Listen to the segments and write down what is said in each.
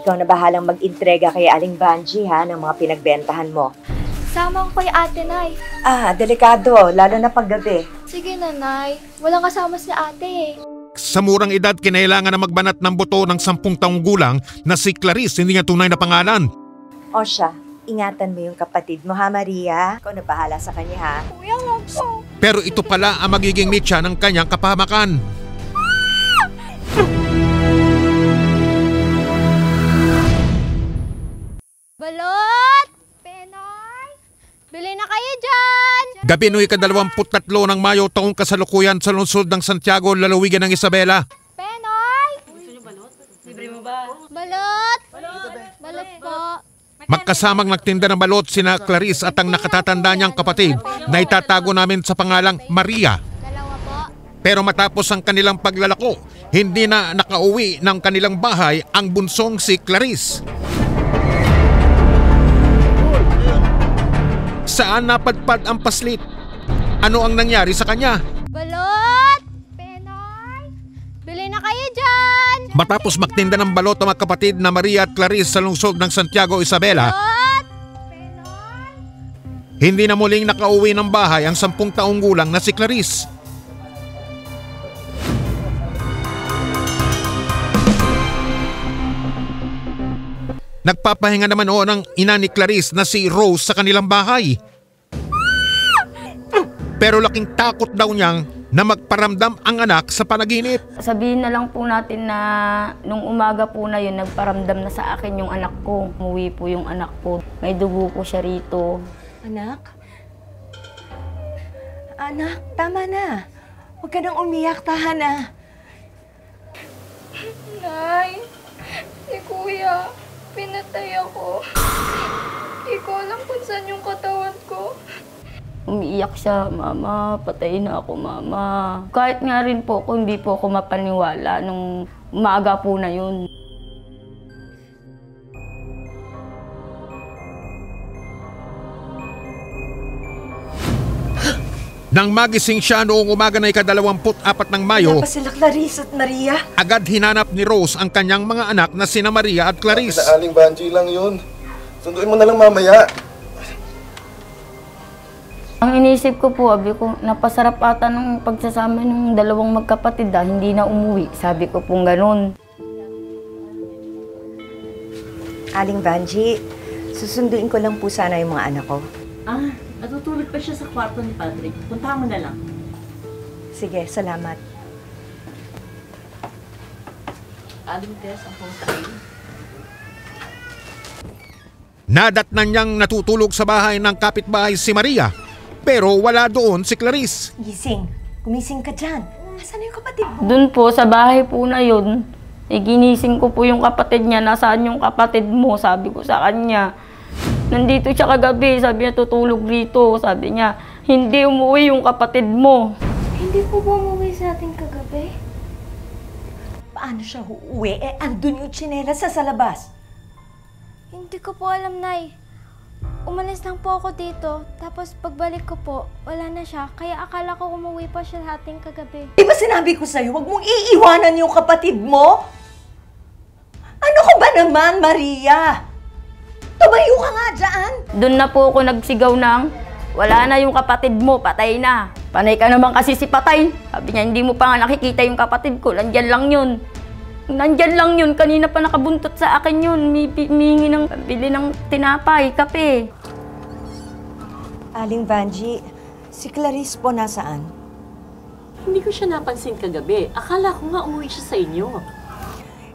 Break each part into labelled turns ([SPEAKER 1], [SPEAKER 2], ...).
[SPEAKER 1] Ikaw na bahalang mag-intrega kay Aling Banji ha ng mga pinagbentahan mo.
[SPEAKER 2] Sama ko kay ate, Nay.
[SPEAKER 1] Delikado, lalo na paggabi.
[SPEAKER 2] Sige na, Nay. Walang kasama si ate eh.
[SPEAKER 3] Sa murang edad, kinailangan na magbanat ng buto ng 10 taong gulang na si Clarice, hindi niya tunay na pangalan.
[SPEAKER 1] O siya, ingatan mo yung kapatid mo ha, Maria. Ikaw na bahala sa kanya ha.
[SPEAKER 2] Kuya, wag po.
[SPEAKER 3] Pero ito pala ang magiging mitya ng kanyang kapahamakan.
[SPEAKER 2] Balot! Penoy! Bili na kayo dyan!
[SPEAKER 3] Gabi no'y ika-23 ng Mayo taong kasalukuyan sa lungsod ng Santiago, lalawigan ng Isabela.
[SPEAKER 2] Penoy! Gusto niyo balot? Libre mo ba? Balot! Balot po.
[SPEAKER 3] Magkasamang nagtinda ng balot sina Clarice at ang nakatatanda niyang kapatid na itatago namin sa pangalang Maria.
[SPEAKER 2] Dalawa po.
[SPEAKER 3] Pero matapos ang kanilang paglalako, hindi na nakauwi ng kanilang bahay ang bunsong si Clarice. Saan napadpad ang paslit? Ano ang nangyari sa kanya?
[SPEAKER 2] Balot! Penoy! Bili na kayo dyan!
[SPEAKER 3] Matapos magtinda ng balot ang mga kapatid na Maria at Clarice sa lungsod ng Santiago, Isabela,
[SPEAKER 2] Balot! Penoy!
[SPEAKER 3] hindi na muling nakauwi ng bahay ang 10 taong gulang na si Clarice. Nagpapahinga naman ng ina ni Clarice na si Rose sa kanilang bahay. Pero laking takot daw niyang na magparamdam ang anak sa panaginip.
[SPEAKER 4] Sabihin na lang po natin na nung umaga po na yun, nagparamdam na sa akin yung anak ko. Umuwi po yung anak ko. May dugo po siya rito.
[SPEAKER 1] Anak? Anak, tama na. Huwag ka nang umiyak, tahan na.
[SPEAKER 2] Nay, si Kuya, pinatay ako. Hindi ko alam kung saan yung katawan ko.
[SPEAKER 4] Umiiyak siya, "Mama, patay na ako, Mama." Kahit nga rin po kung hindi po ako mapaniwala nung umaga po na yun.
[SPEAKER 3] Nang magising siya noong umaga na ika-24 ng Mayo,
[SPEAKER 1] Wala pa sila Clarice at Maria.
[SPEAKER 3] agad hinanap ni Rose ang kanyang mga anak na sina Maria at Clarice.
[SPEAKER 5] Sa Aling Banji lang yun. Sunduin mo na lang mamaya.
[SPEAKER 4] Ang inisip ko po, sabi ko, napasarap ata ng pagsasama ng dalawang magkapatid hindi na umuwi. Sabi ko pong ganun.
[SPEAKER 1] Aling Banji, susunduin ko lang po sana yung mga anak ko.
[SPEAKER 6] Natutulog pa siya sa kwarto ni Patrick. Puntahan mo na lang.
[SPEAKER 1] Sige, salamat.
[SPEAKER 6] Aling Tess, ang puntahin.
[SPEAKER 3] Nadatnan niyang natutulog sa bahay ng kapitbahay si Maria, pero wala doon si Clarice.
[SPEAKER 1] Gising. Gumising ka dyan. Asan na yung kapatid mo?
[SPEAKER 4] Doon po, sa bahay po na yun, ginising ko po yung kapatid niya. Nasaan yung kapatid mo? Sabi ko sa kanya. Nandito siya kagabi, sabi niya tutulog rito. Sabi niya, hindi umuwi yung kapatid mo.
[SPEAKER 2] Hindi po ba umuwi sa ating kagabi?
[SPEAKER 1] Paano siya uuwi? Andun yung tsinelas sa labas.
[SPEAKER 2] Hindi ko po alam, Nay. Umalis lang po ako dito, tapos pagbalik ko po, wala na siya. Kaya akala ko umuwi pa siya sa ating kagabi.
[SPEAKER 1] Di ba sinabi ko sa'yo, huwag mong iiwanan yung kapatid mo? Ano ka ba naman, Maria? Tumayo ka nga dyan!
[SPEAKER 4] Doon na po ako nagsigaw ng, wala na yung kapatid mo, patay na. Panay ka naman kasi si patay. Sabi niya, hindi mo pa nga nakikita yung kapatid ko, nandyan lang yun. Nandyan lang yun, kanina pa nakabuntot sa akin yun. Mihingi ng bili ng tinapay, kape.
[SPEAKER 1] Aling Banji, si Clarice po nasaan?
[SPEAKER 6] Hindi ko siya napansin kagabi. Akala ko nga umuwi siya sa inyo.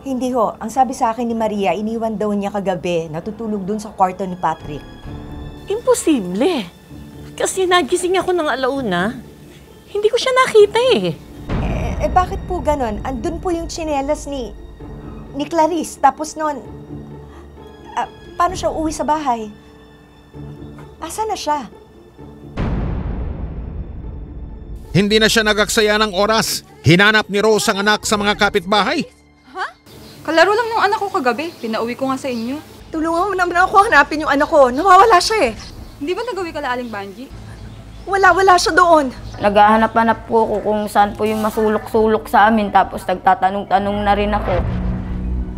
[SPEAKER 1] Hindi ho. Ang sabi sa akin ni Maria, iniwan daw niya kagabi. Natutulog dun sa kwarto ni Patrick.
[SPEAKER 6] Imposible. Kasi nagising ako ng alauna. Hindi ko siya nakita eh.
[SPEAKER 1] Bakit po ganon? Andun po yung tsinelas ni Clarice. Tapos noon, paano siya uuwi sa bahay? Asa na siya?
[SPEAKER 3] Hindi na siya nagaksaya ng oras. Hinanap ni Rose ang anak sa mga kapitbahay.
[SPEAKER 7] Kalaro lang ng anak ko kagabi. Pinauwi ko nga sa inyo.
[SPEAKER 1] Tulungan mo naman ako hanapin yung anak ko. Nawawala siya eh.
[SPEAKER 7] Hindi ba nagawi ka la Aling Banji?
[SPEAKER 1] Wala siya doon.
[SPEAKER 4] Naghahanap-hanap po ako kung saan po yung masulok-sulok sa amin. Tapos nagtatanong-tanong na rin ako.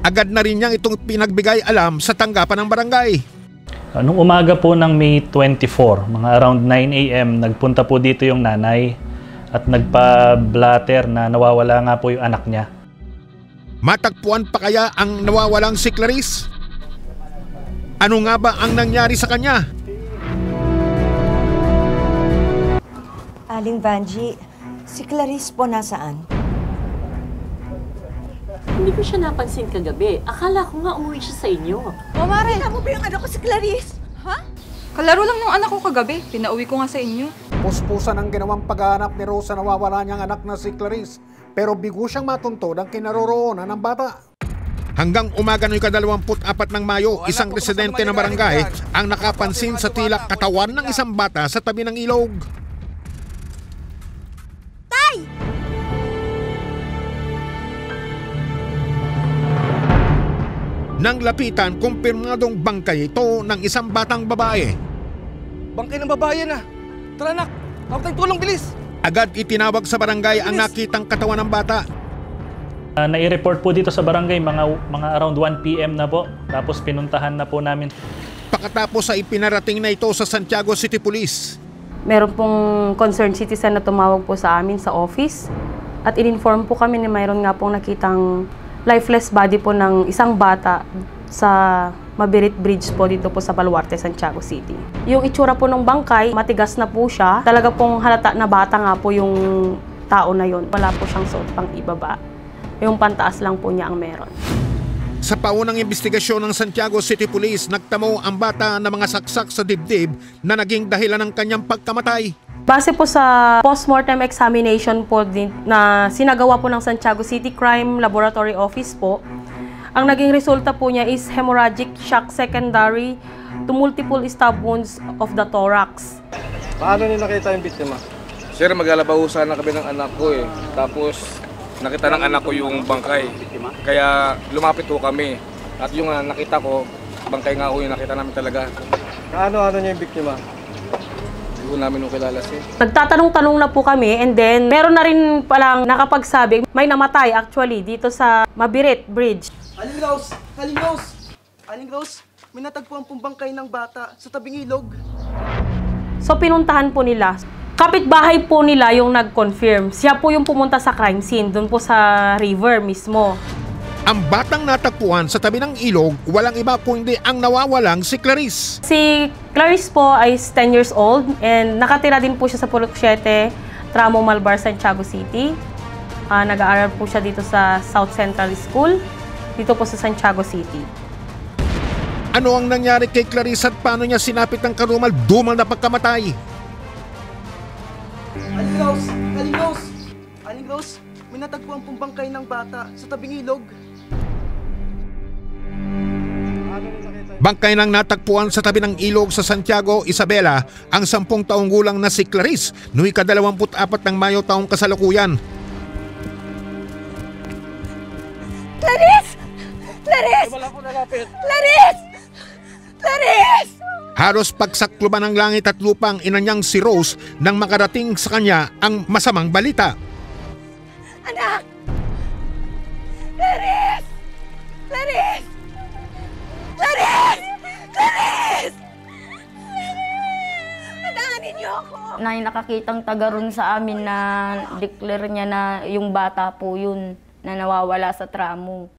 [SPEAKER 3] Agad na rin niyang itong pinagbigay alam sa tanggapan ng barangay.
[SPEAKER 8] Nung umaga po ng May 24, mga around 9 a.m., nagpunta po dito yung nanay at nagpa-blatter na nawawala nga po yung anak niya.
[SPEAKER 3] Matagpuan pa kaya ang nawawalang si Clarice? Ano nga ba ang nangyari sa kanya?
[SPEAKER 1] Aling Vanji, si Clarice po nasaan?
[SPEAKER 6] Hindi ko siya napansin kagabi. Akala ko nga umuwi siya sa inyo.
[SPEAKER 1] Mamare, mo ba yung anak ko si Clarice?
[SPEAKER 7] Kalaro lang nung anak ko kagabi. Pinauwi ko nga sa inyo.
[SPEAKER 9] Puspusan ang ginawang paghahanap ni Rose sa nawawala niyang anak na si Clarice. Pero bigo siyang matuntod ang kinaroroonan ng bata.
[SPEAKER 3] Hanggang umaga no'y 24 ng Mayo, isang residente ng barangay ang nakapansin sa tila katawan ng isang bata sa tabi ng ilog. Nang lapitan, kumpirmadong bangkay ito ng isang batang babae.
[SPEAKER 5] Bangkay ng babae na. Tara anak, ako tayong tulong, bilis.
[SPEAKER 3] Agad itinawag sa barangay ang nakitang katawan ng bata.
[SPEAKER 8] Nai-report po dito sa barangay mga around 1 p.m. na po. Tapos pinuntahan na po namin.
[SPEAKER 3] Pagkatapos ay pinarating na ito sa Santiago City Police.
[SPEAKER 10] Meron pong concerned citizen na tumawag po sa amin sa office at in-inform po kami na mayroon nga pong nakitang lifeless body po ng isang bata sa Mabirit Bridge po dito po sa Baluarte, Santiago City. Yung itsura po ng bangkay, matigas na po siya. Talaga pong halata na bata nga po yung tao na yon. Wala po siyang suot pang ibaba. Yung pantaas lang po niya ang meron.
[SPEAKER 3] Sa paunang investigasyon ng Santiago City Police, nagtamo ang bata na mga saksak sa dibdib na naging dahilan ng kanyang pagkamatay.
[SPEAKER 10] Base po sa postmortem examination po din na sinagawa po ng Santiago City Crime Laboratory Office po, ang naging resulta po niya is hemorrhagic shock secondary to multiple stab wounds of the thorax.
[SPEAKER 5] Paano niyo nakita yung biktima? Sir, maglalabahusan na kami ng anak ko eh. Tapos nakita ng anak ko yung bangkay. Kaya lumapit ho kami. At yung nakita ko, bangkay nga ho yung nakita namin talaga. Ano niya yung biktima? Hindi ko namin kilala siya.
[SPEAKER 10] Nagtatanong-tanong na po kami and then meron na rin palang nakapagsabi may namatay actually dito sa Mabirit Bridge.
[SPEAKER 11] Aling Rose! Aling Rose! Aling Rose! May natagpuan pong bangkay ng bata sa tabing ilog.
[SPEAKER 10] So pinuntahan po nila. Kapitbahay po nila yung nag-confirm. Siya po yung pumunta sa crime scene, doon po sa river mismo.
[SPEAKER 3] Ang batang natagpuan sa tabi ng ilog, walang iba kundi ang nawawalang si Clarice.
[SPEAKER 10] Si Clarice po ay 10 years old and nakatira din po siya sa Purok 7, Tramo Malbar, Santiago City. Nag-aaral po siya dito sa South Central School, dito po sa Santiago City.
[SPEAKER 3] Ano ang nangyari kay Clarice at paano niya sinapit ng karumal-dumal na pagkamatay?
[SPEAKER 11] Aling Rose! Aling Rose! Aling Rose! May natagpuan pong bangkay ng bata sa tabing ilog.
[SPEAKER 3] Bangkay nang natagpuan sa tabi ng ilog sa Santiago, Isabela, ang 10 taong gulang na si Clarice noong ika-24 ng Mayo taong kasalukuyan.
[SPEAKER 1] Clarice! Clarice! Clarice! Clarice!
[SPEAKER 3] Halos pagsakluban ng langit at lupa ang ina niyang si Rose nang makarating sa kanya ang masamang balita.
[SPEAKER 1] Anak! Clarice! Clarice! Clarice! Clarice! Anaanin niyo ako!
[SPEAKER 4] Nakakitang taga ron sa amin na declare niya na yung bata po yun na nawawala sa tramo.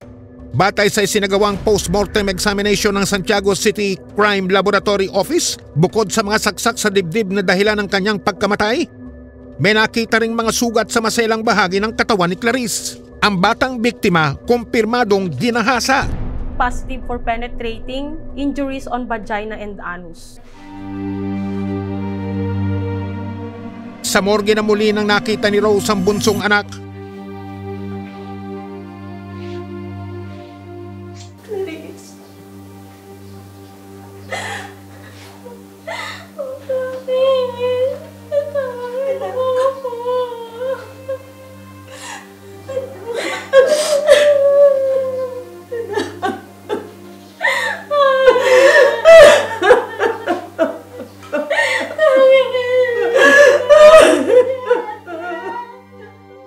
[SPEAKER 3] Batay sa isinagawang postmortem examination ng Santiago City Crime Laboratory Office, bukod sa mga saksak sa dibdib na dahilan ng kanyang pagkamatay, may nakita ring mga sugat sa maselang bahagi ng katawan ni Clarice. Ang batang biktima, kumpirmadong ginahasa.
[SPEAKER 10] Positive for penetrating injuries on vagina and anus.
[SPEAKER 3] Sa morgue na muli nang nakita ni Rose ang bunsong anak.
[SPEAKER 1] Clarice.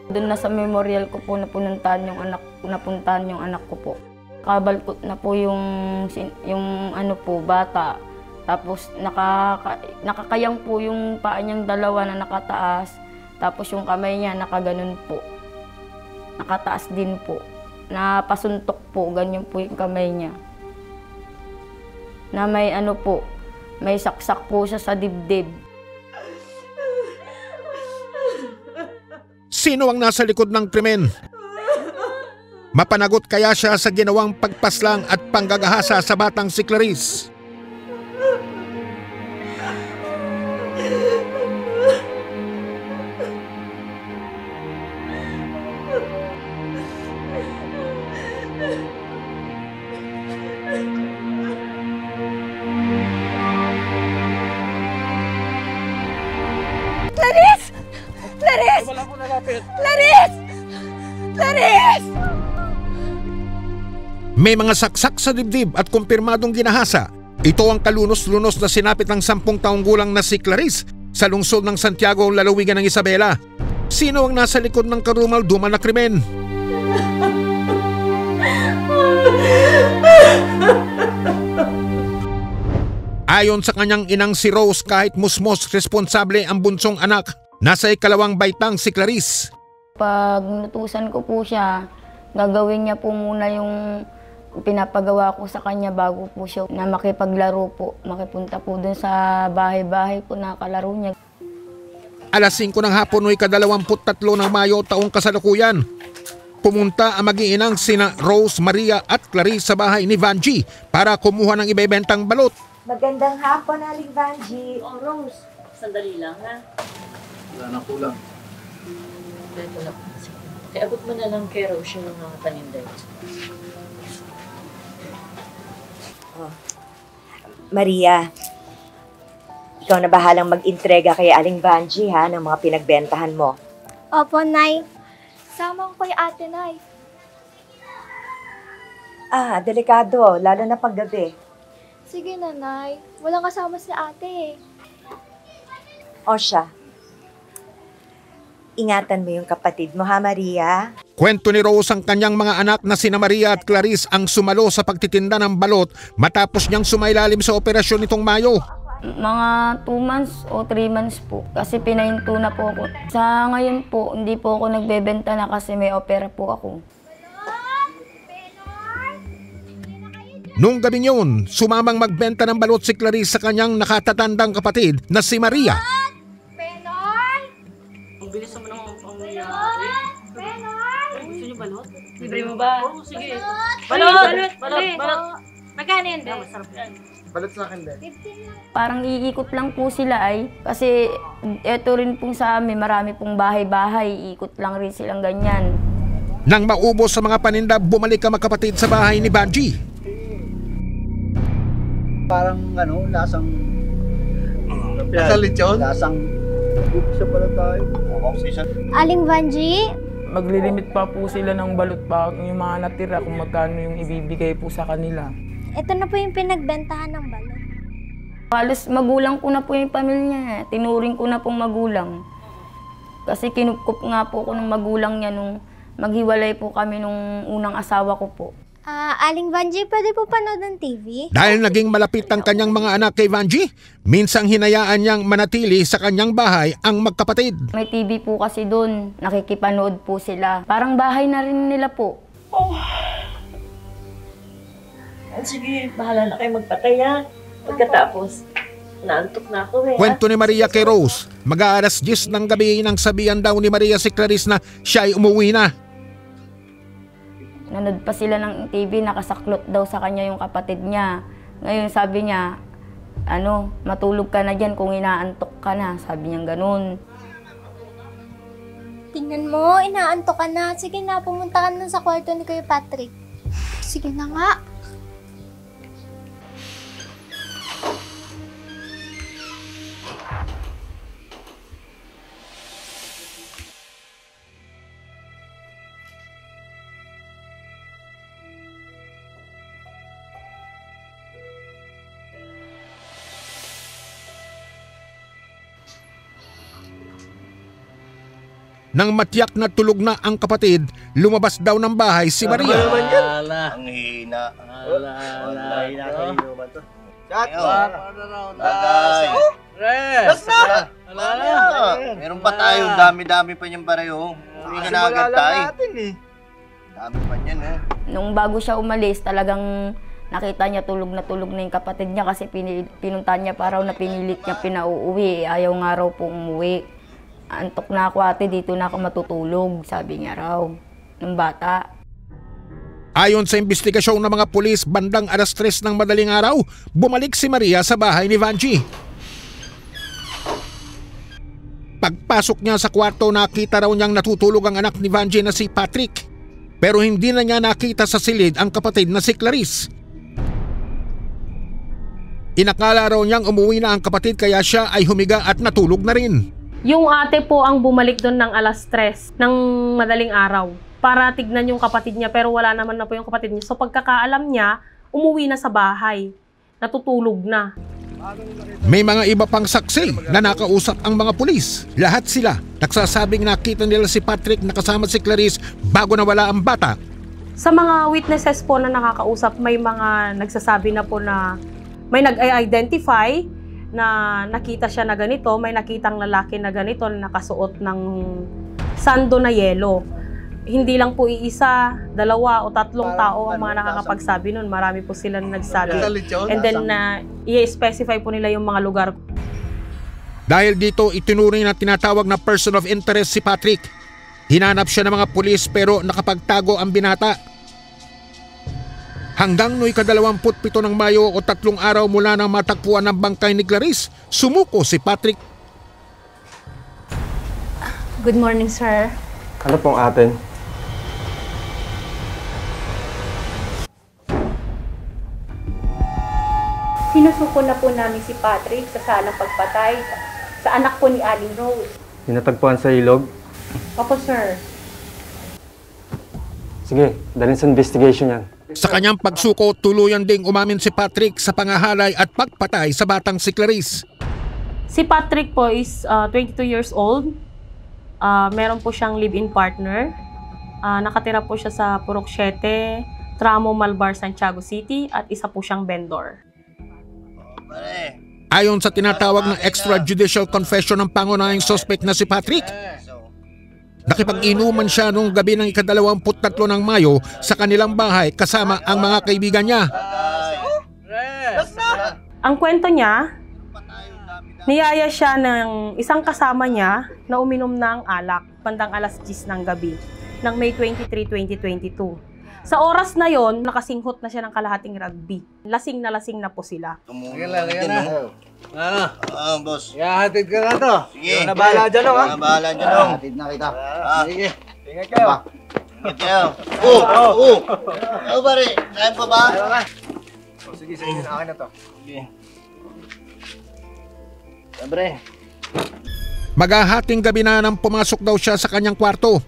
[SPEAKER 4] Doon na sa memorial ko po napuntahan yung anak ko po. nakabalkot na po yung ano po, bata. Tapos nakakayang po yung paa niyang dalawa na nakataas. Tapos yung kamay niya nakaganon po. Nakataas din po. Napasuntok po, ganyan po yung kamay niya. Na may ano po, may saksak po siya sa dibdib.
[SPEAKER 3] Sino ang nasa likod ng krimen? Mapanagot kaya siya sa ginawang pagpaslang at panggagahasa sa batang si Clarice?
[SPEAKER 1] Clarice! Clarice! Clarice! Clarice!
[SPEAKER 3] May mga saksak sa dibdib at kumpirmadong ginahasa. Ito ang kalunos-lunos na sinapit ng 10 taong gulang na si Clarice sa lungsod ng Santiago, lalawigan ng Isabela. Sino ang nasa likod ng karumal-dumal na krimen? Ayon sa kanyang inang si Rose, kahit musmos responsable ang bunsong anak, nasa ikalawang baitang si Clarice.
[SPEAKER 4] Pag nutusan ko po siya, gagawin niya po muna yung pinapagawa ko sa kanya bago po siya na makipaglaro po. Makipunta po dun sa bahay-bahay po na kalaro niya.
[SPEAKER 3] Alas 5 ng hapon no'y 23 ng Mayo taong kasalukuyan. Pumunta ang mag-iinang sina Rose, Maria at Clarice sa bahay ni Vanji para kumuha ng ibebentang balot.
[SPEAKER 1] Magandang hapon, Aling Vanji.
[SPEAKER 6] Oh, Rose, sandali lang, ha?
[SPEAKER 12] Wala na kulang.
[SPEAKER 6] Ito na. Kaya abot mo na lang kay Rose yung mga paninday.
[SPEAKER 1] Oh. Maria, ikaw na bahalang mag-intrega kay Aling Vanji, ha, ng mga pinagbentahan mo.
[SPEAKER 2] Opo, Nay. Sama ko kay ate, Nay.
[SPEAKER 1] Delikado, lalo na paggabi.
[SPEAKER 2] Sige na, Nay. Walang kasama si ate,
[SPEAKER 1] O siya, ingatan mo yung kapatid mo, ha, Maria?
[SPEAKER 3] Kwento ni Rose ang kanyang mga anak na sina Maria at Clarice ang sumalo sa pagtitinda ng balot matapos niyang sumailalim sa operasyon nitong Mayo.
[SPEAKER 4] Mga 2 months o 3 months po kasi pinahinto na po ako. Sa ngayon po, hindi po ako nagbebenta na kasi may opera po ako.
[SPEAKER 3] Nung gabi yun, sumamang magbenta ng balot si Clarice sa kanyang nakatatandang kapatid na si Maria.
[SPEAKER 6] Ang bilis naman ng pangyayari. Gusto niyo balot? Libre mo ba? Oo, sige. Balot. Magkano yan, Be? Masarap yan.
[SPEAKER 11] Balot sa akin, Be.
[SPEAKER 4] Parang iikot lang po sila ay kasi eto rin pong sa amin, marami pong bahay-bahay, iikot lang rin silang ganyan.
[SPEAKER 3] Nang maubos sa mga paninda, bumalik ang magkapatid sa bahay ni Vanji.
[SPEAKER 12] Parang lasang
[SPEAKER 11] lechon?
[SPEAKER 12] Lasang isa pala tayo.
[SPEAKER 2] Aling Vanji?
[SPEAKER 13] Maglilimit pa po sila ng balot pa yung mga natira kung magkano yung ibibigay po sa kanila.
[SPEAKER 2] Ito na po yung pinagbentahan ng balot.
[SPEAKER 4] Halos magulang ko na po yung pamilya. Tinuring ko na pong magulang. Kasi kinupkup nga po ko ng magulang niya nung maghiwalay po kami nung unang asawa ko po.
[SPEAKER 2] Aling Vanji, pwede po panood ng TV?
[SPEAKER 3] Dahil naging malapit ang kanyang mga anak kay Vanji, minsang hinayaan niyang manatili sa kanyang bahay ang magkapatid.
[SPEAKER 4] May TV po kasi doon, nakikipanood po sila. Parang bahay na rin nila po.
[SPEAKER 6] Sige, bahala na kayo magpatay, ha? Pagkatapos, naantok na ako, eh.
[SPEAKER 3] Kwento ni Maria kay Rose, mag-aalas 10 ng gabi nang sabihan daw ni Maria si Clarice na siya ay umuwi na.
[SPEAKER 4] Nanood pa sila ng TV, nakasaklot daw sa kanya yung kapatid niya. Ngayon sabi niya, matulog ka na dyan kung inaantok ka na. Sabi niya ganun.
[SPEAKER 2] Tingnan mo, inaantok ka na. Sige na, pumunta ka na sa kwarto ni Kuya Patrick. Sige na nga.
[SPEAKER 3] Nang matiyak na tulog na ang kapatid, lumabas daw ng bahay si Maria.
[SPEAKER 12] Ang hina. Wala. Nakainuman to. Chat! Tagay!
[SPEAKER 11] Bas na!
[SPEAKER 12] Meron pa tayo. Dami-dami pa niyang pareho. Hindi ka na agad tayo. Dami pa niyan, eh.
[SPEAKER 4] Nung bago siya umalis, talagang nakita niya tulog na yung kapatid niya kasi pinunta niya pa raw na pinilit niya pinauuwi. Ayaw nga raw po umuwi. Antok na ako ate, dito na ako matutulog, sabi niya raw, ng bata.
[SPEAKER 3] Ayon sa investigasyon ng mga pulis, bandang 3:00 ng madaling araw, bumalik si Maria sa bahay ni Vanji. Pagpasok niya sa kwarto, nakita raw niyang natutulog ang anak ni Vanji na si Patrick. Pero hindi na niya nakita sa silid ang kapatid na si Clarice. Inakala raw niyang umuwi na ang kapatid kaya siya ay humiga at natulog na rin.
[SPEAKER 10] Yung ate po ang bumalik doon ng 3:00 ng madaling araw para tignan yung kapatid niya, pero wala naman na po yung kapatid niya. So pagkakaalam niya, umuwi na sa bahay. Natutulog na.
[SPEAKER 3] May mga iba pang saksi na nakausap ang mga pulis. Lahat sila nagsasabing nakita nila si Patrick na kasama si Clarice bago nawala ang bata.
[SPEAKER 10] Sa mga witnesses po na nakakausap, may mga nagsasabi na po na may nag-identify na nakita siya na ganito, may nakitang lalaki na ganito na nakasuot ng sando na yelo. Hindi lang po iisa, 2 o 3 tao ang mga nakakapagsabi nun. Marami po sila na nagsabi. And then i-specify po nila yung mga lugar.
[SPEAKER 3] Dahil dito itinuring na tinatawag na person of interest si Patrick. Hinanap siya ng mga pulis pero nakapagtago ang binata. Hanggang no'y 27 ng Mayo o 3 araw mula nang matagpuan ng bangkay ni Clarice, sumuko si Patrick.
[SPEAKER 14] Good morning, sir.
[SPEAKER 15] Ano pong atin?
[SPEAKER 10] Sinusuko na po namin si Patrick sa salang pagpatay sa anak po ni Aling Rose.
[SPEAKER 15] Pinatagpuan sa ilog?
[SPEAKER 10] Opo, sir.
[SPEAKER 15] Sige, dalhin sa investigation yan.
[SPEAKER 3] Sa kanyang pagsuko, tuluyan ding umamin si Patrick sa pangahalay at pagpatay sa batang si Clarice.
[SPEAKER 10] Si Patrick po is 22 years old. Meron po siyang live-in partner. Nakatira po siya sa Purok 7, Tramo, Malbar, Santiago City at isa po siyang vendor.
[SPEAKER 3] Ayon sa tinatawag na extrajudicial confession ng pangunahing suspect na si Patrick, nakipag-inuman siya noong gabi ng 23 ng Mayo sa kanilang bahay kasama ang mga kaibigan niya.
[SPEAKER 10] Ang kwento niya, niyaya siya ng isang kasama niya na uminom ng alak bandang 10:00 ng gabi ng May 23, 2022. Sa oras na yon, nakasinghot na siya ng kalahating rugby. Lasing na po sila.
[SPEAKER 12] Boss.
[SPEAKER 11] Hatid ka na to.
[SPEAKER 12] Sige.
[SPEAKER 11] Nabahala dyan, ha?
[SPEAKER 12] Nabahala dyan,
[SPEAKER 11] Hatid na kita.
[SPEAKER 12] Sige.
[SPEAKER 11] Ingat kayo.
[SPEAKER 12] Ingat kayo. Ano ba rin? Kain pa ba?
[SPEAKER 11] Sige, akin na to.
[SPEAKER 12] Sige. Sabre.
[SPEAKER 3] Maghahating gabi na nang pumasok daw siya sa kanyang kwarto.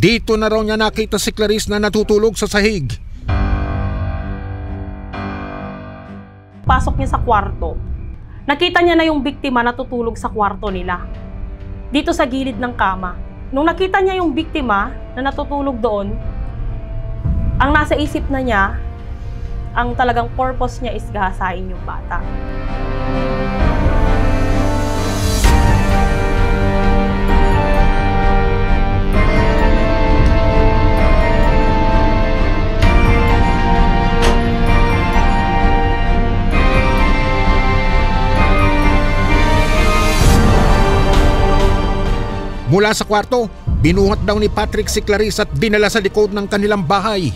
[SPEAKER 3] Dito na raw niya nakita si Clarice na natutulog sa sahig.
[SPEAKER 10] Pasok niya sa kwarto. Nakita niya na yung biktima natutulog sa kwarto nila. Dito sa gilid ng kama. Nung nakita niya yung biktima na natutulog doon, ang nasa isip na niya, ang talagang purpose niya is gahasain yung bata.
[SPEAKER 3] Mula sa kwarto, binuhat daw ni Patrick si Clarice at dinala sa likod ng kanilang bahay.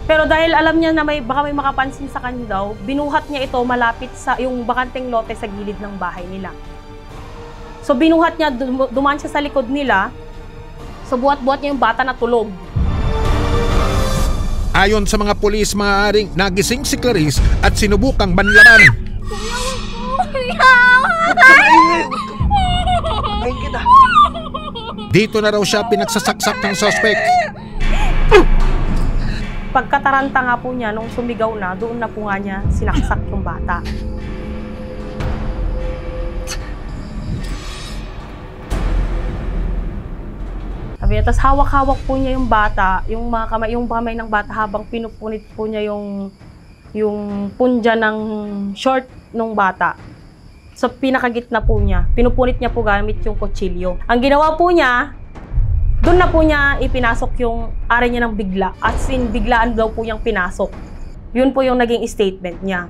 [SPEAKER 10] Pero dahil alam niya na baka may makapansin sa kanya daw, binuhat niya ito malapit sa yung bakanteng lote sa gilid ng bahay nila. So binuhat niya, dumaan siya sa likod nila, so buhat-buhat niya yung bata na tulog.
[SPEAKER 3] Ayon sa mga pulis, maaaring nagising si Clarice at sinubukang banlaban. Dito na raw siya pinagsasaksak ng suspect.
[SPEAKER 10] pagkataranta nga po niya, nung sumigaw na, doon na po nga niya sinaksak yung bata. Sabi niya, tas hawak-hawak po niya yung bata, yung kamay ng bata habang pinupunit po niya yung punja ng short ng bata. So pinakagitna po niya, pinupunit niya po gamit yung kutsilyo. Ang ginawa po niya, doon na po niya ipinasok yung ari niya ng bigla. As in, biglaan daw po niyang pinasok. Yun po yung naging statement niya.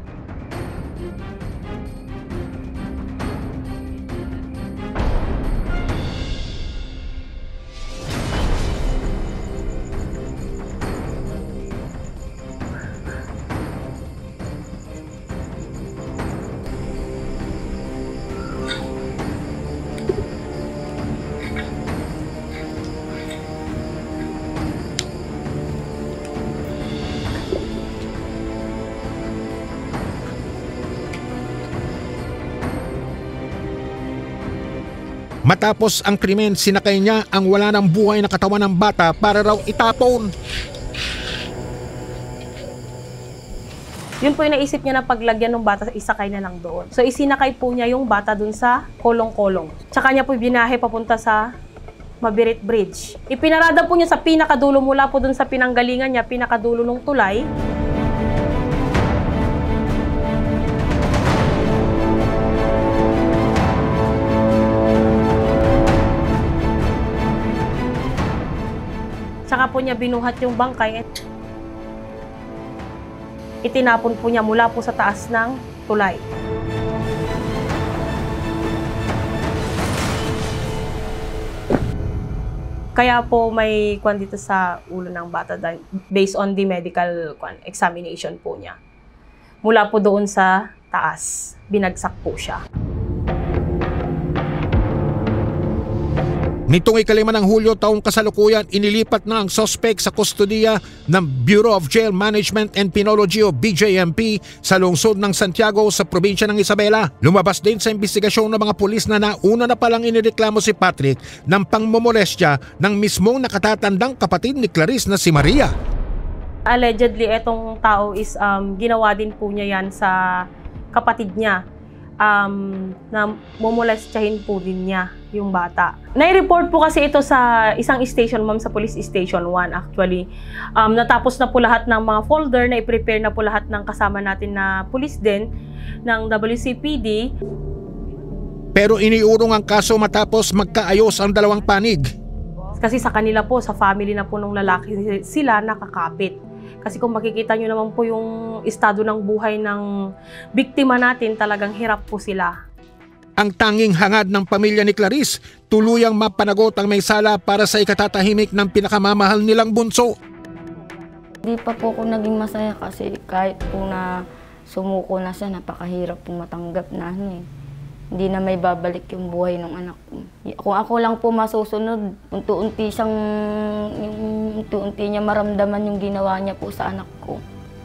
[SPEAKER 3] Matapos ang krimen, sinakay niya ang wala ng buhay na katawan ng bata para raw itapon.
[SPEAKER 10] Yun po yung naisip niya na paglagyan ng bata, isakay na lang doon. So isinakay po niya yung bata doon sa kolong-kolong. Tsaka niya po binahe papunta sa Mabirit Bridge. Ipinarada po niya sa pinakadulo mula po doon sa pinanggalingan niya, pinakadulo ng tulay. Tsaka po niya binuhat yung bangkay. Itinapon po niya mula po sa taas ng tulay. Kaya po may kwan dito sa ulo ng bata based on the medical examination po niya. Mula po doon sa taas, binagsak po siya.
[SPEAKER 3] Nitong 5 ng Hulyo taong kasalukuyan, inilipat na ang suspect sa kustodiya ng Bureau of Jail Management and Penology o BJMP sa lungsod ng Santiago sa probinsya ng Isabela. Lumabas din sa investigasyon ng mga pulis na nauna na palang inireklamo si Patrick ng pangmomolestya ng mismong nakatatandang kapatid ni Clarice na si Maria.
[SPEAKER 10] Allegedly, etong tao is ginawa din po niya yan sa kapatid niya. Na momolestyahin po din niya yung bata. Nai-report po kasi ito sa isang station, ma'am, sa Police Station 1 actually. Natapos na po lahat ng mga folder, na i-prepare na po lahat ng kasama natin na police din ng WCPD.
[SPEAKER 3] Pero iniurong ang kaso matapos magkaayos ang dalawang panig.
[SPEAKER 10] Kasi sa kanila po, sa family na po ng lalaki sila nakakapit. Kasi kung makikita nyo naman po yung estado ng buhay ng biktima natin, talagang hirap po sila.
[SPEAKER 3] Ang tanging hangad ng pamilya ni Clarice, tuluyang mapanagot ang may sala para sa ikatatahimik ng pinakamamahal nilang bunso.
[SPEAKER 4] Hindi pa po ako naging masaya kasi kahit po na sumuko na siya, napakahirap po matanggap na hindi na may babalik yung buhay ng anak ko. Kung ako lang po masusunod, unti-unti niya maramdaman yung ginawa niya po sa anak ko.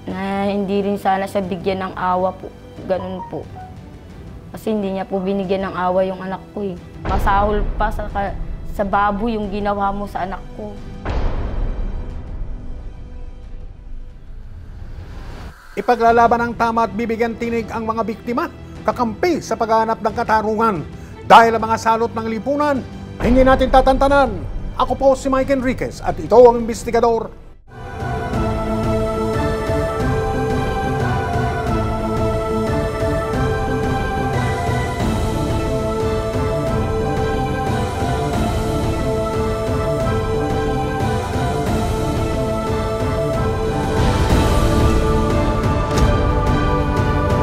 [SPEAKER 4] Na hindi rin sana siya bigyan ng awa po. Ganun po. Kasi hindi niya po binigyan ng awa yung anak ko eh. Masahol pa sa baboy yung ginawa mo sa anak ko.
[SPEAKER 9] Ipaglalaban ng tama at bibigyan tinig ang mga biktima, kakampi sa paghahanap ng katarungan. Dahil ang mga salot ng lipunan, hindi natin tatantanan. Ako po si Mike Enriquez at ito ang investigador